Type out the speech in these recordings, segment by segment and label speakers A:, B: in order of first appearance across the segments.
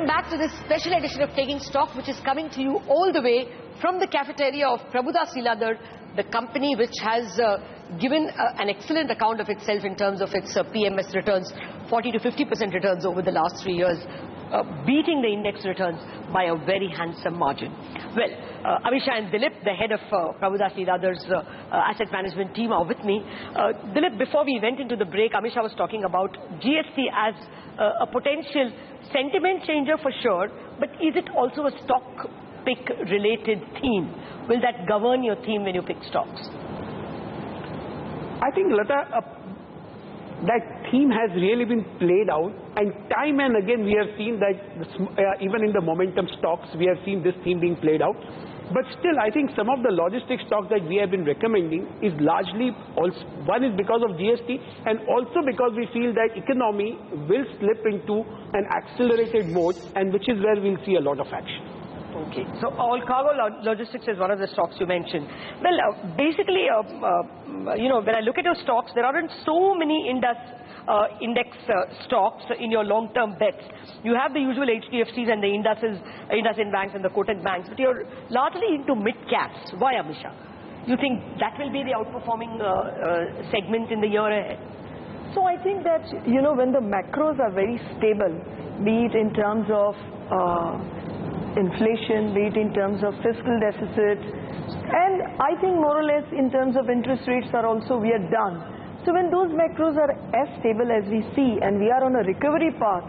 A: Welcome back to this special edition of Taking Stock, which is coming to you all the way from the cafeteria of Prabhudas Lilladhar, the company which has given an excellent account of itself in terms of its PMS returns, 40 to 50% returns over the last 3 years, beating the index returns by a very handsome margin. Well, AMISHA and DILIP, the head of Prabhudas Lilladhar's asset management team, are with me. DILIP, before we went into the break, AMISHA was talking about GST as a potential sentiment changer for sure, but is it also a stock pick related theme? Will that govern your theme when you pick stocks?
B: I think, Latha, that theme has really been played out, and time and again we have seen that even in the momentum stocks we have seen this theme being played out. But still, I think some of the logistics stocks that we have been recommending is largely also, one is because of GST, and also because we feel that economy will slip into an accelerated mode, and which is where we'll see a lot of action.
A: Okay, so all cargo logistics is one of the stocks you mentioned. Well, basically, you know, when I look at your stocks, there aren't so many index stocks in your long-term bets. You have the usual HDFCs and the IndusInd banks and the Kotak banks, but you're largely into mid-caps. Why, AMISHA? You think that will be the outperforming segment in the year ahead?
C: So I think that, you know, when the macros are very stable, be it in terms of inflation, be it in terms of fiscal deficit, and I think more or less in terms of interest rates are also, we are done. So when those macros are as stable as we see and we are on a recovery path,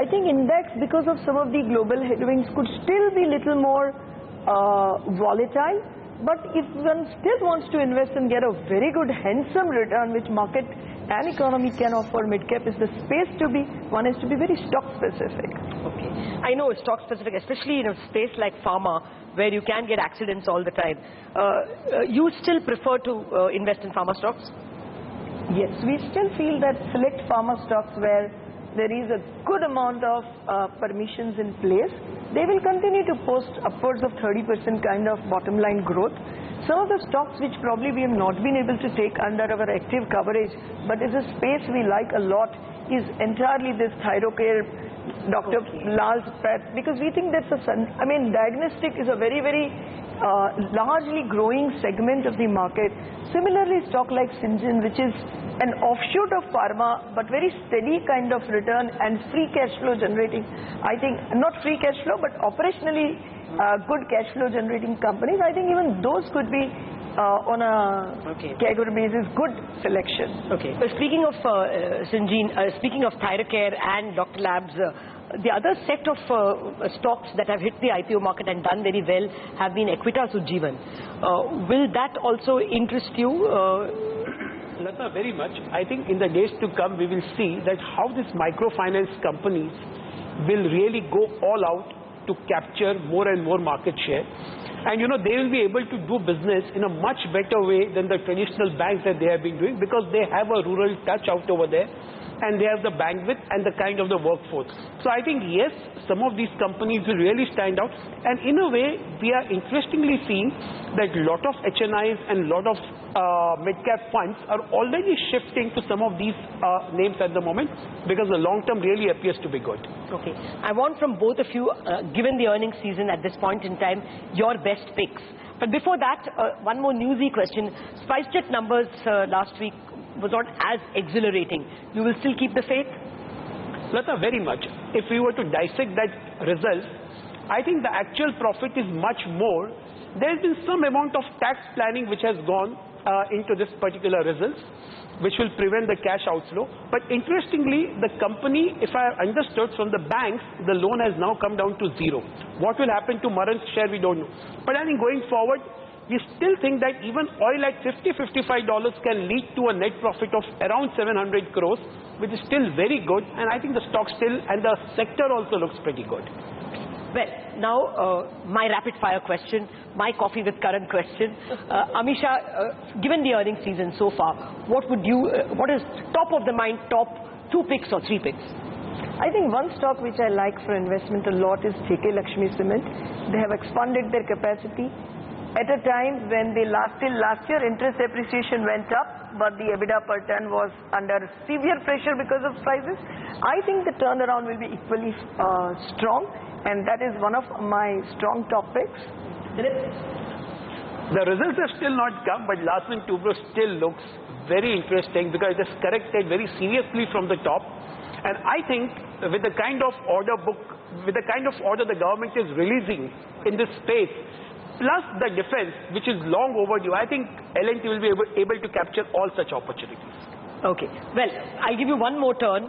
C: I think index, because of some of the global headwinds, could still be little more volatile. But if one still wants to invest and get a very good handsome return which market and economy can offer, mid-cap is the space to be. One has to be very stock specific.
A: Okay, I know it's stock specific, especially in a space like pharma where you can get accidents all the time. You still prefer to invest in pharma stocks?
C: Yes, we still feel that select pharma stocks where there is a good amount of permissions in place, they will continue to post upwards of 30% kind of bottom line growth. Some of the stocks which probably we have not been able to take under our active coverage, but is a space we like a lot, is entirely this Thyrocare, Dr. Lal's PET, because we think that's diagnostic is a very, very largely growing segment of the market. Similarly, stock like Syngene, which is an offshoot of pharma, but very steady kind of return and free cash flow generating. I think, not free cash flow, but operationally good cash flow generating companies. I think even those could be on a CAGR basis good selection.
A: Okay. But speaking of Syngene, speaking of Thyrocare and Dr. Labs, the other set of stocks that have hit the IPO market and done very well have been Equitas Ujjivan. Will that also interest you?
B: Latha, very much. I think in the days to come we will see that how these microfinance companies will really go all out to capture more and more market share. And you know, they will be able to do business in a much better way than the traditional banks that they have been doing, because they have a rural touch out over there, and they have the bandwidth and the kind of the workforce. So I think, yes, some of these companies will really stand out. And in a way, we are interestingly seeing that a lot of HNIs and a lot of mid-cap funds are already shifting to some of these names at the moment, because the long term really appears to be good.
A: Okay. I want from both of you, given the earnings season at this point in time, your best picks. But before that, one more newsy question. SpiceJet numbers last week was not as exhilarating. You will still keep the faith?
B: Latha, very much. If we were to dissect that result, I think the actual profit is much more. There has been some amount of tax planning which has gone into this particular results, which will prevent the cash outflow. But interestingly, the company, if I understood from the banks, the loan has now come down to zero. What will happen to Maran's share, we don't know. But I think going forward, we still think that even oil at $50–55 can lead to a net profit of around 700 crores, which is still very good. And I think the stock still, and the sector also looks pretty good.
A: Well, now my rapid fire question, my coffee with current question. AMISHA, given the earnings season so far, what is top of the mind, top 2 picks or 3 picks?
C: I think one stock which I like for investment a lot is JK Lakshmi Cement. They have expanded their capacity. at a time when till last year interest appreciation went up, but the EBITDA per ton was under severe pressure because of prices. I think the turnaround will be equally strong, and that is one of my strong topics.
B: The results have still not come, but last week Tubro still looks very interesting because it has corrected very seriously from the top. And I think with the kind of order book, with the kind of order the government is releasing in this space, plus the defense, which is long overdue, I think L&T will be able to capture all such opportunities.
A: Okay. Well, I'll give you one more turn.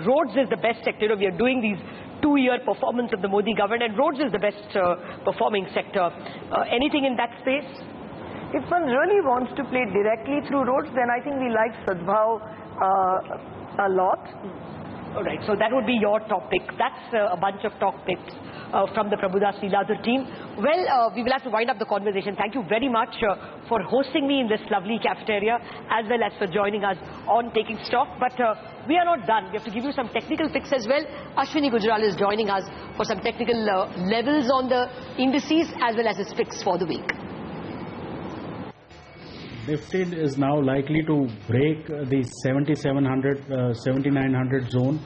A: Roads is the best sector. We are doing these 2-year performance of the Modi government, and roads is the best performing sector. Anything in that space?
C: If one really wants to play directly through roads, then I think we like Sadbhav a lot.
A: All right, so that would be your topic. That's a bunch of topics from the Prabhudas Lilladhar team. Well, we will have to wind up the conversation. Thank you very much for hosting me in this lovely cafeteria, as well as for joining us on Taking Stock. But we are not done. We have to give you some technical picks as well. Ashwini Gujral is joining us for some technical levels on the indices, as well as his picks for the week.
D: Nifty is now likely to break the 7700, 7900 zone,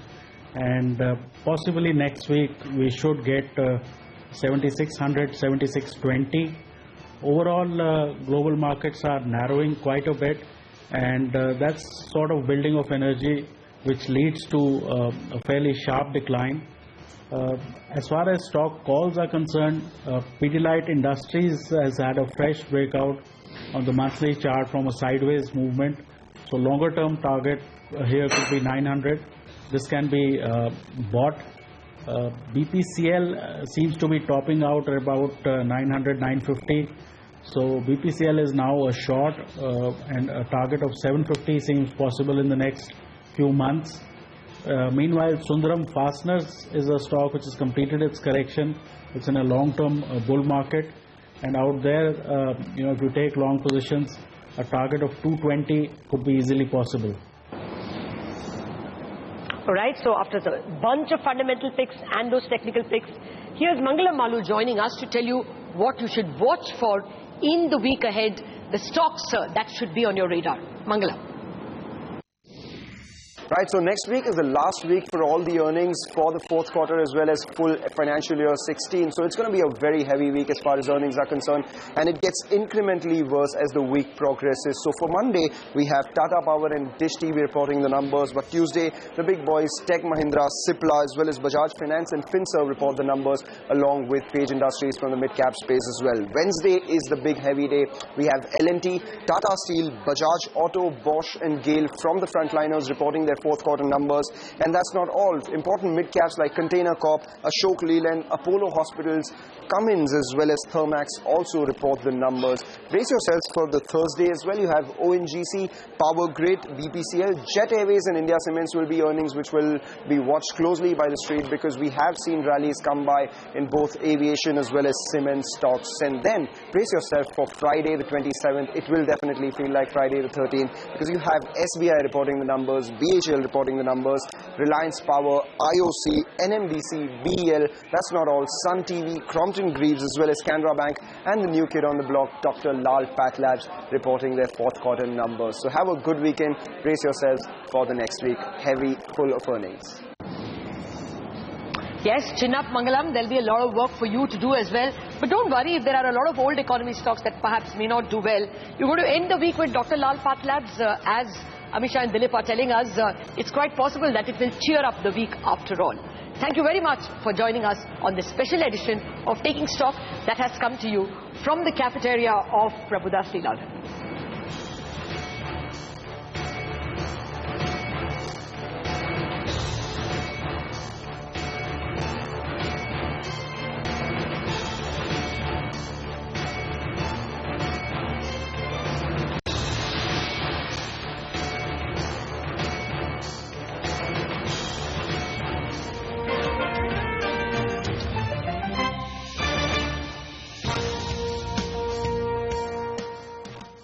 D: and possibly next week we should get 7600, 7620. Overall, global markets are narrowing quite a bit, and that's sort of building of energy which leads to a fairly sharp decline. As far as stock calls are concerned, Pidilite Industries has had a fresh breakout on the monthly chart from a sideways movement. So longer term target here could be 900. This can be bought. BPCL seems to be topping out at about 900, 950. So BPCL is now a short, and a target of 750 seems possible in the next few months. Meanwhile, Sundaram Fasteners is a stock which has completed its correction. It's in a long-term bull market, and out there, if you take long positions, a target of 220 could be easily possible.
A: All right, so after the bunch of fundamental picks and those technical picks, here's Mangalam Malu joining us to tell you what you should watch for in the week ahead, the stocks that should be on your radar. Mangalam.
E: Right, so next week is the last week for all the earnings for the fourth quarter as well as full financial year 16. So it's going to be a very heavy week as far as earnings are concerned, and it gets incrementally worse as the week progresses. So for Monday, we have Tata Power and Dish TV reporting the numbers, but Tuesday, the big boys Tech Mahindra, Cipla as well as Bajaj Finance and Finserv report the numbers, along with Page Industries from the mid-cap space as well. Wednesday is the big heavy day. We have L&T, Tata Steel, Bajaj Auto, Bosch and GAIL from the frontliners reporting their fourth quarter numbers. And that's not all. Important mid-caps like Container Corp, Ashok Leyland, Apollo Hospitals, Cummins as well as Thermax also report the numbers. Brace yourselves for the Thursday as well. You have ONGC, Power Grid, BPCL, Jet Airways and India Cements will be earnings which will be watched closely by the street, because we have seen rallies come by in both aviation as well as cement stocks. And then brace yourself for Friday the 27th. It will definitely feel like Friday the 13th, because you have SBI reporting the numbers, BHL reporting the numbers, Reliance Power, IOC, NMDC, BEL, that's not all, Sun TV, Crompton Greaves as well as Canara Bank, and the new kid on the block, Dr. Lal Path Labs, reporting their fourth quarter numbers. So have a good weekend, brace yourselves for the next week, heavy, full of earnings.
A: Yes, chin up Mangalam, there'll be a lot of work for you to do as well. But don't worry, if there are a lot of old economy stocks that perhaps may not do well, you're going to end the week with Dr. Lal Path Labs, as Amisha and Dilip are telling us. It's quite possible that it will cheer up the week after all. Thank you very much for joining us on this special edition of Taking Stock that has come to you from the cafeteria of Prabhudas Lilladhar.